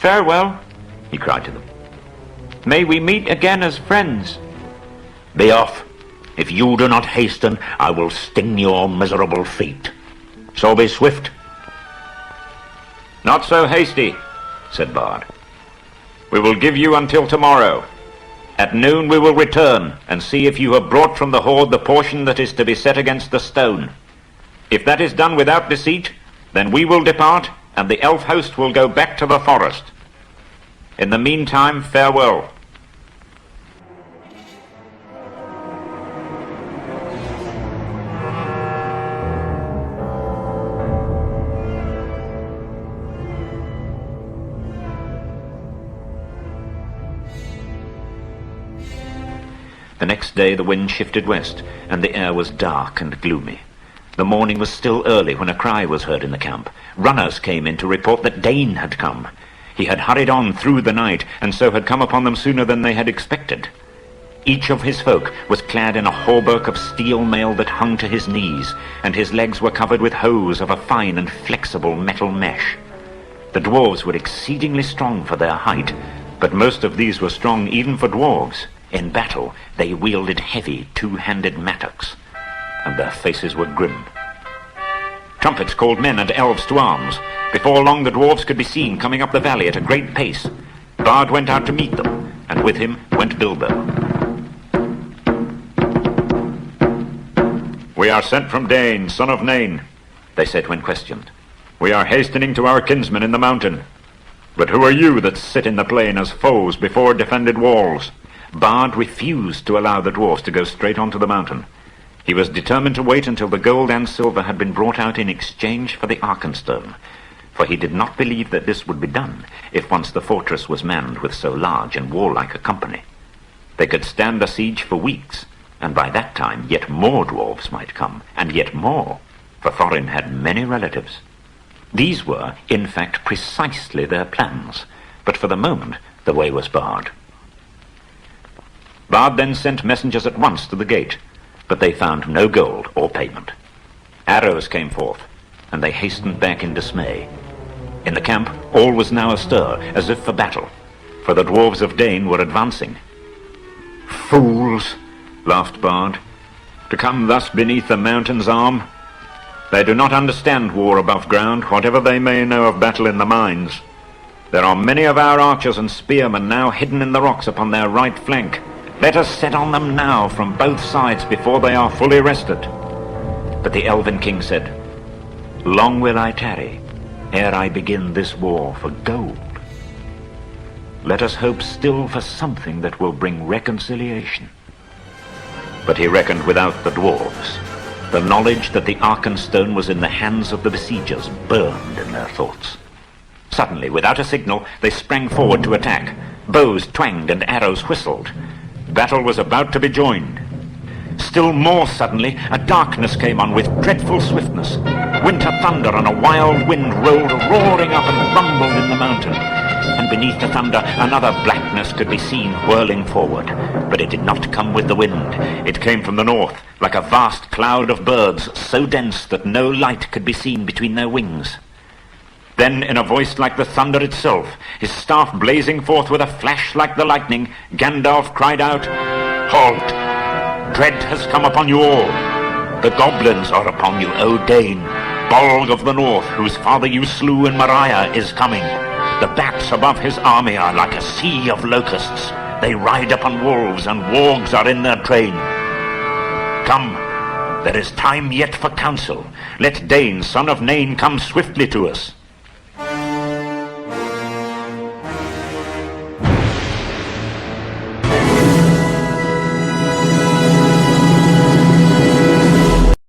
Farewell, he cried to them. May we meet again as friends. Be off. If you do not hasten, I will sting your miserable feet. So be swift. Not so hasty, said Bard. We will give you until tomorrow. At noon we will return and see if you have brought from the hoard the portion that is to be set against the stone. If that is done without deceit, then we will depart, and the elf host will go back to the forest. In the meantime, farewell. The next day the wind shifted west, and the air was dark and gloomy. The morning was still early when a cry was heard in the camp. Runners came in to report that Dain had come. He had hurried on through the night, and so had come upon them sooner than they had expected. Each of his folk was clad in a hauberk of steel mail that hung to his knees, and his legs were covered with hose of a fine and flexible metal mesh. The dwarves were exceedingly strong for their height, but most of these were strong even for dwarves. In battle, they wielded heavy, two-handed mattocks, and their faces were grim. Trumpets called men and elves to arms. Before long the dwarves could be seen coming up the valley at a great pace. Bard went out to meet them, and with him went Bilbo. "We are sent from Dain, son of Nain," they said when questioned. "We are hastening to our kinsmen in the mountain. But who are you that sit in the plain as foes before defended walls?" Bard refused to allow the dwarfs to go straight on to the mountain. He was determined to wait until the gold and silver had been brought out in exchange for the Arkenstone, for he did not believe that this would be done if once the fortress was manned with so large and warlike a company. They could stand a siege for weeks, and by that time yet more dwarves might come, and yet more, for Thorin had many relatives. These were, in fact, precisely their plans, but for the moment the way was barred. Bard then sent messengers at once to the gate, but they found no gold or payment. Arrows came forth, and they hastened back in dismay. In the camp all was now astir, as if for battle, for the dwarves of Dain were advancing. "Fools," laughed Bard, "to come thus beneath the mountain's arm. They do not understand war above ground, whatever they may know of battle in the mines. There are many of our archers and spearmen now hidden in the rocks upon their right flank. Let us set on them now from both sides before they are fully rested." But the elven king said, "Long will I tarry, ere I begin this war for gold. Let us hope still for something that will bring reconciliation." But he reckoned without the dwarves. The knowledge that the Arkenstone was in the hands of the besiegers burned in their thoughts. Suddenly, without a signal, they sprang forward to attack. Bows twanged and arrows whistled. Battle was about to be joined. Still more suddenly, a darkness came on with dreadful swiftness. Winter thunder and a wild wind rolled roaring up and rumbled in the mountain. And beneath the thunder, another blackness could be seen whirling forward. But it did not come with the wind. It came from the north, like a vast cloud of birds, so dense that no light could be seen between their wings. Then, in a voice like the thunder itself, his staff blazing forth with a flash like the lightning, Gandalf cried out, "Halt! Dread has come upon you all. The goblins are upon you, O Dain. Bolg of the north, whose father you slew in Moriah, is coming. The bats above his army are like a sea of locusts. They ride upon wolves, and wargs are in their train. Come, there is time yet for counsel. Let Dain, son of Nain, come swiftly to us.